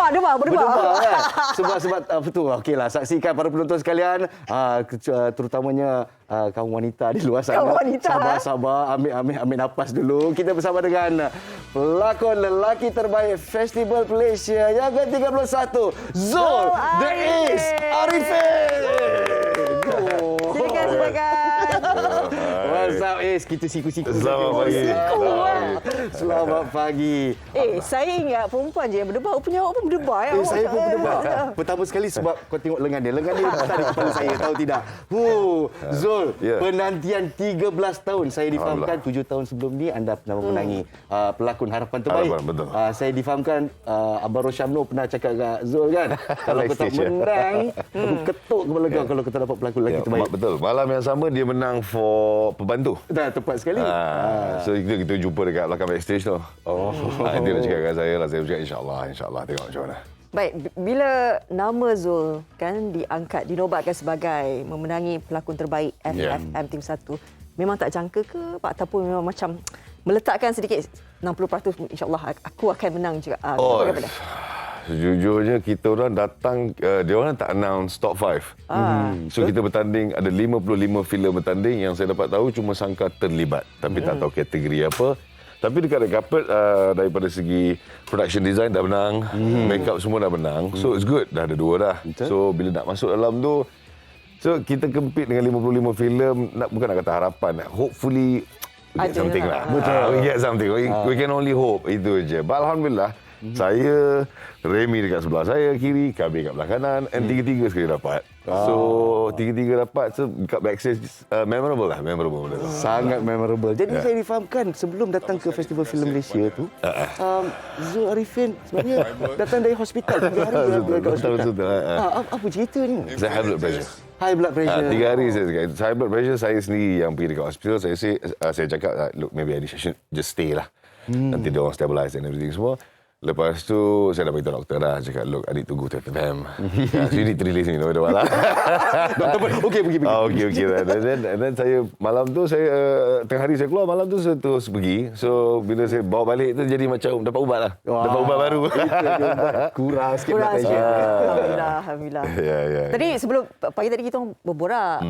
Berdebar kan? Sebab apa tu? Okeylah, saksikan para penonton sekalian, terutamanya kaum wanita di luar sana. Sabar, ambil nafas dulu. Kita bersama dengan pelakon lelaki terbaik Festival Malaysia yang ke-31, Zul The Ace Arifin. Silakan. What's up, Ace? Kita siku-siku. Selamat pagi. Selamat pagi. Saya ingat perempuan je yang berdebar. Punya awak pun berdebar ya? Saya pun berdebar. Pertama sekali sebab kau tengok lengan dia. Lengan dia besar di kepala saya, tahu tidak? Zul, penantian 13 tahun. Saya difahamkan 7 tahun sebelum ni anda pernah memenangi pelakon harapan terbaik. Betul. Saya difahamkan Abang Rosyamno pernah cakap kat Zul kan, kalau kau tak menang, aku ketuk kepala kau kalau kau tak dapat pelakon lelaki terbaik. Betul. Malam yang sama dia menang for pembantu. Dah tepat sekali. So kita jumpa dekat belakang backstage tu. Dia nak cakap kat saya lah. Saya cakap insyaAllah tengok macam mana. Baik, bila nama Zul kan diangkat, dinobatkan sebagai memenangi pelakon terbaik FFM Tim 1, memang tak jangka ke ataupun memang macam meletakkan sedikit 60% insyaAllah aku akan menang juga? Sejujurnya kita orang datang, dia orang tak announce top 5. So kita bertanding, ada 55 filem bertanding. Yang saya dapat tahu cuma sangka terlibat. Tapi tak tahu kategori apa. Tapi dekat Red Carpet, daripada segi production design dah menang, makeup semua dah menang. So it's good, dah ada 2 dah. So bila nak masuk dalam tu, so kita compete dengan 55 filem, bukan nak kata harapan. Hopefully we get something lah. We get something. We can only hope, itu je. But Alhamdulillah, saya, Remy dekat sebelah saya kiri, Kabir kat belah kanan, and tiga-tiga sekali dapat. So tiga-tiga dapat, so kat backstage memorable. Sangat memorable. Jadi saya difahamkan sebelum datang ke Festival Filem Malaysia tu, Zul Arifin sebenarnya datang dari hospital 3 hari dekat hospital. Apa cerita ni? Saya high blood pressure. 3 hari saya cakap. High blood pressure, saya sendiri yang pergi dekat hospital. Saya cakap, look, maybe I should just stay lah. Nanti dia orang stabilize and everything semua. Lepas tu, saya dah beritahu doktor dah. Cakap, look, I need to go to FFM. So you need to release me. Doktor pun, okay, pergi. Okay. And then saya, malam tu, tengah hari saya keluar, malam tu saya terus pergi. So, bila saya bawa balik tu, jadi macam dapat ubat lah. Dapat ubat baru. Kurang sikit blood pressure. Alhamdulillah. Tadi, sebelum pagi tadi kita berborak.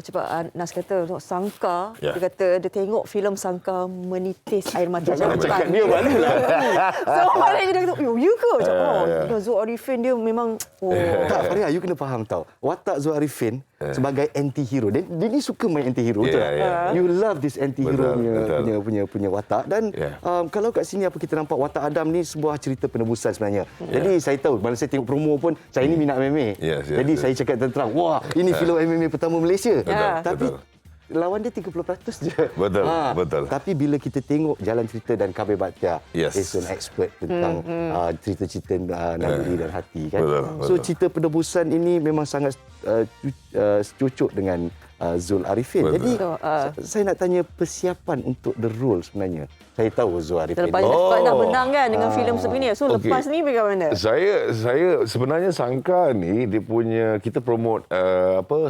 Cepat Nas kata, sangka. Dia kata, dia tengok filem Sangka menitis air mata. Jangan cakap dia mana lah. Maknanya dia kata, ya ke? Zul Arifin dia memang... Tak, Faria, you kena faham tau. Watak Zul Arifin sebagai anti-hero. Dia ni suka main anti-hero. You love this anti-hero punya watak. Dan kalau kat sini apa kita nampak, watak Adam ni sebuah cerita penebusan sebenarnya. Jadi saya tahu, bila saya tengok promo pun, saya ni minat MMA. Jadi saya cakap terang, wah, ini filem MMA pertama Malaysia. Tapi lawan dia 30% je. Betul. Tapi bila kita tengok jalan cerita dan Kabir Bhatia, is an expert tentang cerita-cerita naluri dan hati kan. So cerita penebusan ini memang sangat cocok dengan Zul Arifin. Jadi saya nak tanya persiapan untuk the role sebenarnya. Saya tahu Zul Arifin. Sebab dah menang kan dengan filem sebegini. So lepas ni bagaimana? Saya sebenarnya Sangka ni dia punya, kita promote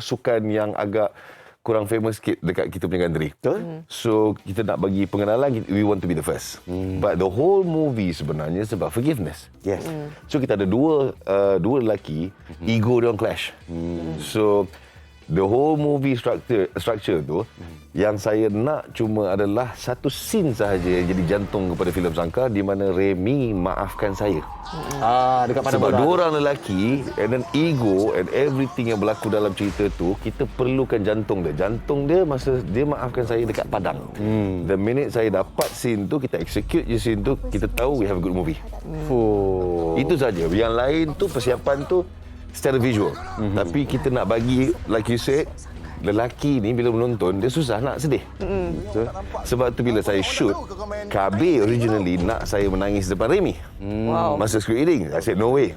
sukan yang agak kurang famous sikit dekat kita punya country. So kita nak bagi pengenalan, we want to be the first. But the whole movie sebenarnya sebab forgiveness. So kita ada dua lelaki, ego dia orang clash. So the whole movie structure tu yang saya nak cuma adalah satu scene sahaja yang jadi jantung kepada filem Sangka, di mana Remy maafkan saya. Dekat sebab 2 orang lelaki and then ego and everything yang berlaku dalam cerita tu, kita perlukan jantung dia. Jantung dia masa dia maafkan saya dekat padang. The minute saya dapat scene tu, kita execute je scene tu, kita tahu we have a good movie. Itu saja. Yang lain tu persiapan tu secara visual. Tapi kita nak bagi, like you said, lelaki ni bila menonton dia susah nak sedih. Sebab tu bila saya shoot, Kabir originally nak saya menangis depan Remy. Masa script reading, I said no way.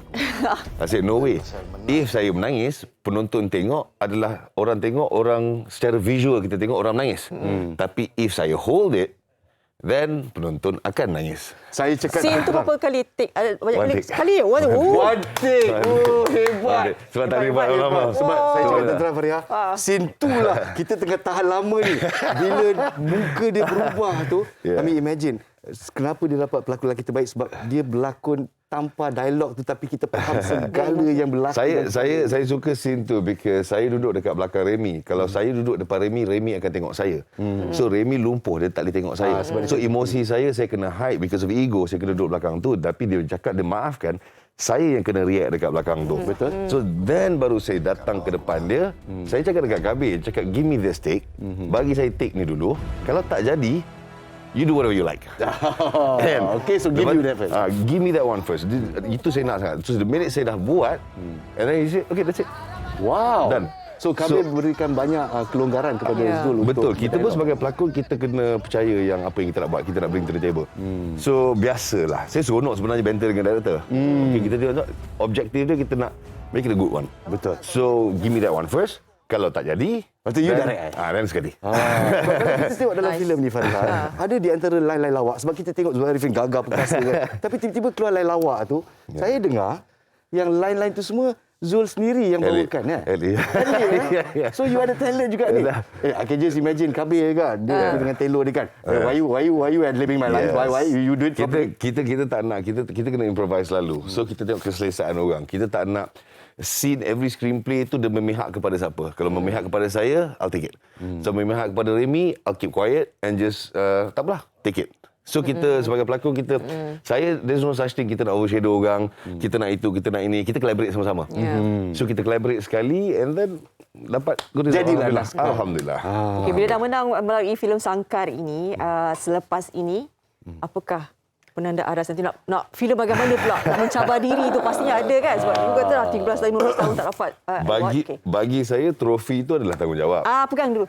If saya menangis, penonton tengok adalah orang secara visual, kita tengok orang menangis. Tapi if saya hold it, then penonton akan nangis. Saya cakap scene tu berapa kali take? Banyak kali. One take. Hebat. Sebab tak hebat lama. Sebab saya cakap terang Faria, scene tu lah kita tengah tahan lama ni. Bila muka dia berubah tu, kami imagine kenapa dia dapat pelakon lelaki terbaik, sebab dia berlakon tanpa dialog tu tapi kita faham segala yang berlaku. Saya suka scene tu because saya duduk dekat belakang Remy. Kalau saya duduk depan Remy akan tengok saya. So Remy lumpuh, dia tak boleh tengok saya. So emosi saya kena hide because of ego. Saya kena duduk belakang tu. Tapi dia cakap, dia maafkan. Saya yang kena react dekat belakang tu. Betul. So then baru saya datang ke depan dia. Saya cakap dekat Kabir, cakap give me this take. Bagi saya take ni dulu. Kalau tak jadi, you do whatever you like. Okay, so give you that first. Give me that one first. Itu saya nak sangat. So the minute saya dah buat, and then he said, okay, that's it. Wow. Done. So kami berikan banyak kelonggaran kepada Zul. Betul. Kita pun sebagai pelakon, kita kena percaya yang apa yang kita nak buat, kita nak bring to the table. So biasalah. Saya seronok sebenarnya banter dengan director. Okay, kita tengok objektif dia, kita nak make it a good one. Betul. So give me that one first. Kalau tak jadi, lepas tu you direct. Dan sekali. Kalau kita tengok dalam filem ni Farhan, ada di antara line-line lawak, sebab kita tengok Zul Arifin gagah perkasa kan. Tapi tiba-tiba keluar line lawak tu, saya dengar yang line-line tu semua Zul sendiri yang bawakan kan. Ellie. So you ada talent juga ni. I can just imagine Kabir kan, dia dengan Telo dia kan. Why you ad-libbing my lines? Why you do it properly? Kita tak nak, kita kena improvise selalu. So kita tengok keselesaan orang. Kita tak nak scene every screenplay tu dia memihak kepada siapa. Kalau memihak kepada saya, I'll take it. So memihak kepada Remy, I'll keep quiet and just tak apalah, take it. So kita sebagai pelakon, there's no such thing kita nak overshadow orang, kita nak itu, kita nak ini, kita collaborate sama-sama. So kita collaborate sekali and then dapat good result. Jadilah. Alhamdulillah. Okay, bila dah menang melalui filem Sangkar ini, selepas ini, apakah penanda aras nanti nak filem bagaimana pula nak mencabar diri itu pastinya ada kan, sebab dulu kata 13-15 tahun tak dapat bagi saya trofi itu adalah tanggungjawab. Pegang dulu.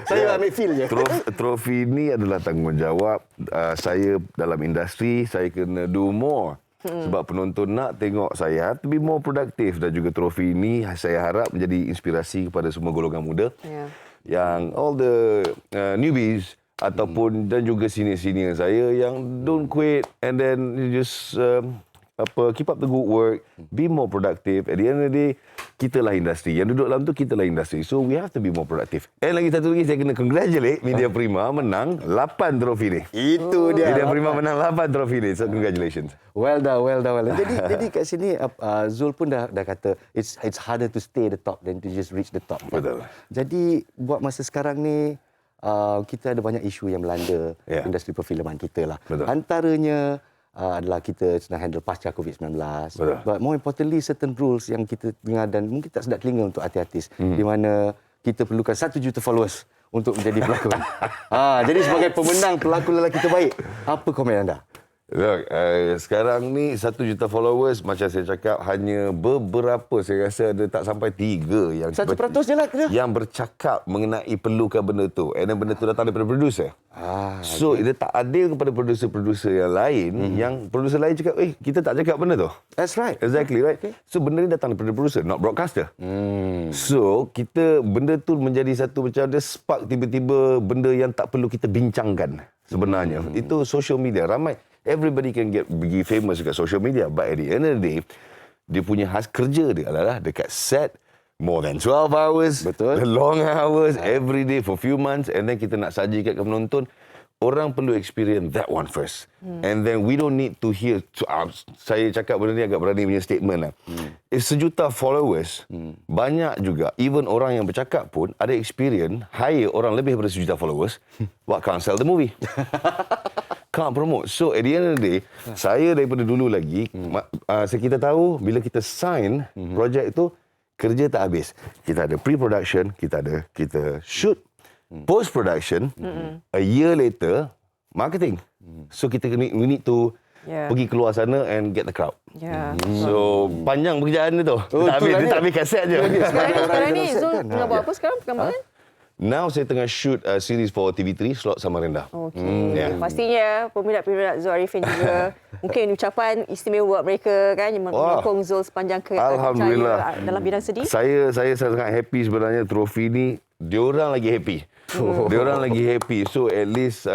Saya ambil feel je. Trofi ini adalah tanggungjawab saya dalam industri. Saya kena do more. Sebab penonton nak tengok saya to be more produktif, dan juga trofi ini saya harap menjadi inspirasi kepada semua golongan muda yang all the newbies ataupun dan juga senior-senior saya yang don't quit and then you just keep up the good work, be more productive. At the end of the day, kita lah industri. Yang duduk dalam tu, kita lah industri. So, we have to be more productive. And lagi satu lagi, saya kena congratulate Media Prima menang 8 trofi ni. Itu dia. Media Prima menang 8 trofi ni. So, congratulations. Well done. Jadi kat sini, Zul pun dah kata, it's harder to stay at the top than to just reach the top. Betul. Jadi, buat masa sekarang ni, kita ada banyak isu yang melanda industri perfilman kita lah. Betul. Antaranya adalah kita sedang handle pasca COVID-19. Betul. But more importantly, certain rules yang kita dengar dan mungkin tak sedap telinga untuk artis-artis, di mana kita perlukan 1 juta followers untuk menjadi pelakon. Jadi sebagai pemenang pelakon lelaki terbaik, apa komen anda? Look, sekarang ni 1 juta followers, macam saya cakap, hanya beberapa, saya rasa ada tak sampai 3 yang 1% je lah kena. yang bercakap mengenai perlukan benda tu. And then benda tu datang daripada producer. So, dia tak adil kepada producer-producer yang lain, yang producer lain cakap, kita tak cakap benda tu. That's right. Exactly, right? Okay. So, benda ni datang daripada producer, not broadcaster. So, benda tu menjadi satu macam dia spark tiba-tiba benda yang tak perlu kita bincangkan sebenarnya. Itu social media. Everybody can be famous dekat social media, but at the end of the day, dia punya kerja dia adalah dekat set more than 12 hours, long hours, every day for few months, and then kita nak sajikan ke penonton. Orang perlu experience that one first. And then we don't need to hear, saya cakap benda ni agak berani punya statement lah. If 1 juta followers, banyak juga, even orang yang bercakap pun ada experience, hire orang lebih daripada 1 juta followers, what can't sell the movie? Can't promote. So at the end of the day, saya daripada dulu lagi, kita tahu bila kita sign projek tu, kerja tak habis. Kita ada pre-production, kita shoot, post-production, a year later, marketing. So we need to pergi keluar sana and get the crowd. So panjang pekerjaan dia tu. Dia tak habis kaset je. Sekarang ni Zul tengah buat apa sekarang? Perkembangan? Now saya tengah shoot series for TV3, Slot Samarinda. Okey. Pastinya peminat-peminat Zul Arifin juga mungkin ucapan istimewa buat mereka kan yang menyokong Zul sepanjang Alhamdulillah. dalam bidang seni. Saya sangat happy sebenarnya trofi ni. Diorang lagi happy. Diorang lagi happy. So at least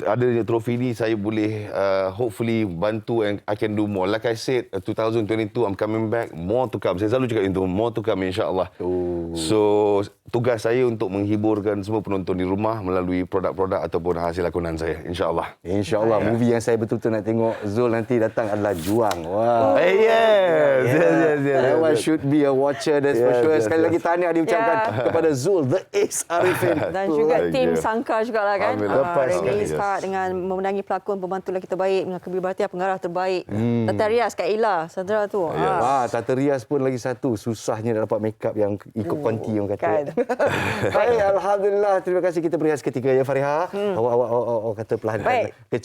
adanya trofi ni saya boleh hopefully bantu and I can do more. Like I said, 2022 I'm coming back, more to come. Saya selalu cakap itu, more to come insya-Allah. So tugas saya untuk menghiburkan semua penonton di rumah melalui produk-produk ataupun hasil lakonan saya insya-Allah. Insya-Allah movie yang saya betul-betul nak tengok Zul nanti datang adalah Juang. Wah. Yes. That one should be a watcher, that's for sure. Sekali lagi tahniah diucapkan kepada Zul, the Ace Arifin. Dan juga tim Sangkar jugalah kan. Remy Yes. Ishak dengan memenangi pelakon pembantu lelaki terbaik dengan Kebibahatian pengarah terbaik. Tata Rias Kak Ella Sandra tu. Tata Rias pun lagi satu. Susahnya nak dapat make up yang ikut konti yang kata. Kan. Baik, alhamdulillah. Terima kasih kita beri khas ketiga ya Fariha. Awak kata perlahan Baik. kecil